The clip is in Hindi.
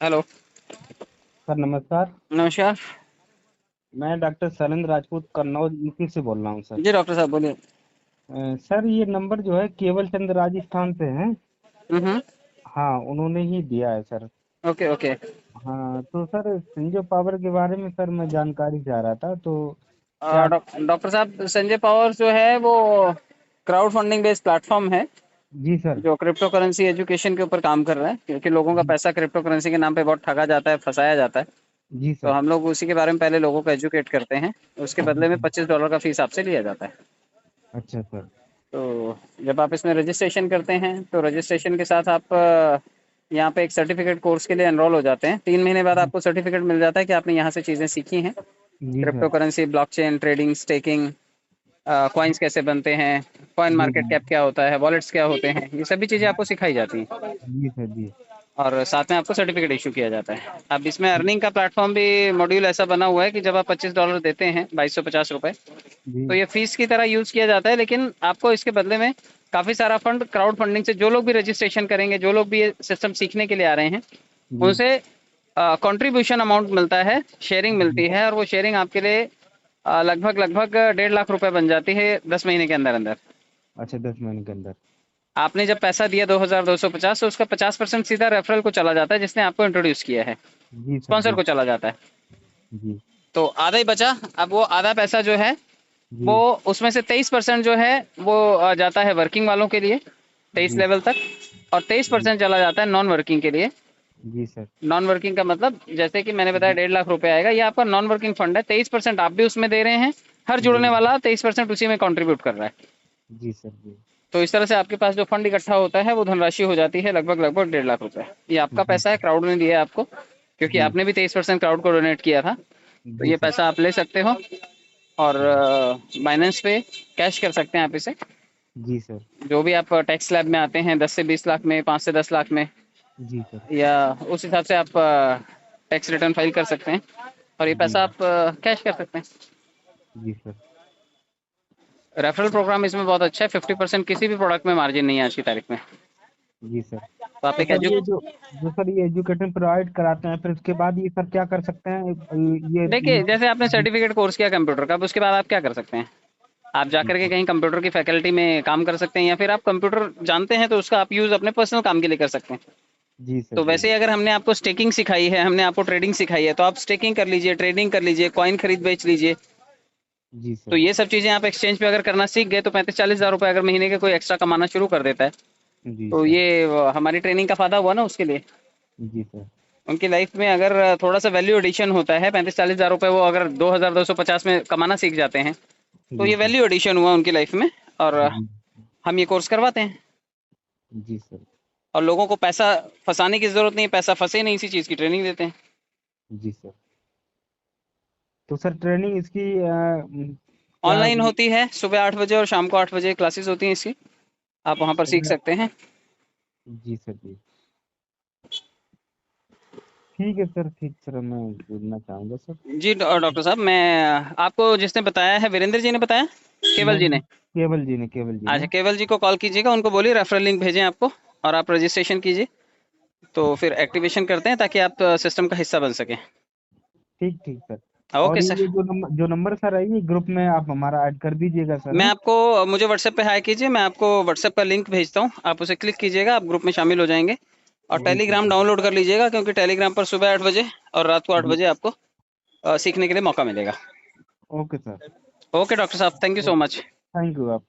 हेलो। सर नमस्कार। नमस्कार। मैं डॉक्टर शैलेंद्र राजपूत कन्नौज यूपी से बोल रहा हूँ सर। जी डॉक्टर साहब बोलिए। सर ये नंबर जो है केवल चंद राजस्थान से है। हम्म। हाँ उन्होंने ही दिया है सर। Okay okay. हाँ तो सर संजय पावर के बारे में सर मैं जानकारी चाह रहा था तो क्या। डॉक्टर साहब संजय पावर जो है वो क्राउड फंडिंग बेस्ड प्लेटफॉर्म है जी सर। जो क्रिप्टो करेंसी एजुकेशन के ऊपर काम कर रहा है, क्योंकि लोगों का जी पैसा क्रिप्टो करेंसी के नाम पे बहुत ठगा जाता है, फंसाया जाता है। जी तो सर। हम लोग उसी के बारे में पहले लोगों को एजुकेट करते हैं। उसके जी बदले में सर। $25 का फीस आपसे लिया जाता है। अच्छा सर। तो जब आप इसमें रजिस्ट्रेशन करते हैं तो रजिस्ट्रेशन के साथ आप यहाँ पे एक सर्टिफिकेट कोर्स के लिए एनरोल हो जाते हैं। 3 महीने बाद जी आपको सर्टिफिकेट मिल जाता है कि आपने यहाँ से चीज़ें सीखी हैं। जी crypto sir. Currency, blockchain, trading, staking, coins कैसे बनते हैं, कॉइन जी मार्केट जी। कैप क्या होता है, वॉलेट्स क्या होते हैं, ये सभी चीज़ें आपको सिखाई जाती हैं। जी सर। जी और साथ में आपको सर्टिफिकेट इशू किया जाता है। अब इसमें अर्निंग का प्लेटफॉर्म भी मॉड्यूल ऐसा बना हुआ है कि जब आप $25 देते हैं, ₹2250, तो जी। ये फीस की तरह यूज़ किया जाता है, लेकिन आपको इसके बदले में काफ़ी सारा फंड क्राउड फंडिंग से जो लोग भी रजिस्ट्रेशन करेंगे, जो लोग भी ये सिस्टम सीखने के लिए आ रहे हैं, जी उनसे कंट्रीब्यूशन अमाउंट मिलता है, शेयरिंग जी। मिलती है, और वो शेयरिंग आपके लिए लगभग लगभग 1.5 लाख रुपए बन जाती है 10 महीने के अंदर अंदर। अच्छा 10 महीने के अंदर। आपने जब पैसा दिया 2250, तो उसका 50% सीधा रेफरल को चला जाता है जिसने आपको इंट्रोड्यूस किया है, जी सर। स्पॉन्सर जी को चला जाता है। जी। तो आधा ही बचा। अब वो आधा पैसा जो है वो जी उसमें से 23% जो है वो जाता है वर्किंग वालों के लिए, 23 लेवल तक, और तेईस जी। परसेंट चला जाता है नॉन वर्किंग के लिए। जी सर। नॉन वर्किंग का मतलब जैसे कि मैंने बताया जी 1.5 लाख रुपए आएगा, ये आपका नॉन वर्किंग फंड है। 23% आप भी उसमें दे रहे हैं, हर जुड़ने जी। वाला 23% उसी में कंट्रीब्यूट कर रहा है। जी सर। जी तो इस तरह से आपके पास जो फंड इकट्ठा होता है वो धनराशि हो जाती है लगभग लगभग 1.5 लाख रुपए। ये आपका जी। पैसा है, क्राउड ने दिया है आपको, क्योंकि जी आपने भी 23% क्राउड को डोनेट किया था। तो जी ये सर। पैसा आप ले सकते हो, और जी बाइनेंस पे कैश कर सकते हैं आप इसे। जी सर। जो भी आप टैक्स स्लैब में आते हैं, 10 से 20 लाख में, 5 से 10 लाख में, जी सर। या उस हिसाब से आप टैक्स रिटर्न फाइल कर सकते हैं, और ये जी पैसा आप कैश कर सकते हैं। जी सर। रेफरल प्रोग्राम इसमें बहुत अच्छा है। 50% किसी भी प्रोडक्ट में मार्जिन नहीं है आज की तारीख में। जी सर। तो आप तो एक सर ये जो जो सर ये एजुकेशन प्रोवाइड कराते हैं फिर उसके बाद ये सर क्या कर सकते हैं देखिए, ये। जैसे आपने जी सर्टिफिकेट कोर्स किया कंप्यूटर का, अब उसके बाद आप क्या कर सकते हैं? आप जी जाकर के कहीं कंप्यूटर की फैकल्टी में काम कर सकते हैं, या फिर आप कंप्यूटर जानते हैं तो उसका आप यूज़ अपने पर्सनल काम के लिए कर सकते हैं। जी सर। तो जी वैसे ही अगर हमने आपको स्टेकिंग सिखाई है, हमने आपको ट्रेडिंग सिखाई है, तो आप स्टेकिंग कर लीजिए, ट्रेडिंग कर लीजिए, कॉइन खरीद बेच लीजिए। जी तो सर। ये सब चीज़ें आप एक्सचेंज पे अगर करना सीख गए, तो 35-40 हज़ार रुपये अगर महीने के कोई एक्स्ट्रा कमाना शुरू कर देता है, जी तो सर। ये हमारी ट्रेनिंग का फायदा हुआ ना उसके लिए। जी सर। उनकी लाइफ में अगर थोड़ा सा वैल्यू एडिशन होता है, 35-40 हज़ार रुपये वो अगर 2250 में कमाना सीख जाते हैं, तो जी ये सर। वैल्यू एडिशन हुआ उनकी लाइफ में। और जी हम ये कोर्स करवाते हैं, जी सर। और लोगों को पैसा फंसाने की जरूरत नहीं है, पैसा फंसे नहीं, इसी चीज़ की ट्रेनिंग देते हैं। जी सर। तो सर ट्रेनिंग इसकी क्या। ऑनलाइन होती है, सुबह 8 बजे और शाम को 8 बजे क्लासेस होती हैं इसकी। आप वहाँ पर सीख सकते हैं। जी सर। जी ठीक है सर। ठीक सर मैं जुड़ना चाहूँगा सर। जी डॉक्टर साहब, मैं आपको जिसने बताया है, वीरेंद्र जी ने बताया, केवल जी नहीं ने। केवल जी ने केवल जी अच्छा, ने। केवल जी को कॉल कीजिएगा, उनको बोलिए रेफरल लिंक भेजें आपको, और आप रजिस्ट्रेशन कीजिए। तो फिर एक्टिवेशन करते हैं ताकि आप सिस्टम का हिस्सा बन सकें। ठीक ठीक सर। ओके और सर। ये जो नंबर सर है ये ग्रुप में आप हमारा ऐड कर दीजिएगा सर मैं हैं। आपको, मुझे व्हाट्सएप पे हाई कीजिए, मैं आपको व्हाट्सएप का लिंक भेजता हूँ, आप उसे क्लिक कीजिएगा, आप ग्रुप में शामिल हो जाएंगे। और जी सर। टेलीग्राम डाउनलोड कर लीजिएगा, क्योंकि टेलीग्राम पर सुबह 8 बजे और रात को आठ जी बजे आपको सीखने के लिए मौका मिलेगा। Okay sir. ओके डॉक्टर साहब, thank you so much. Thank you आप।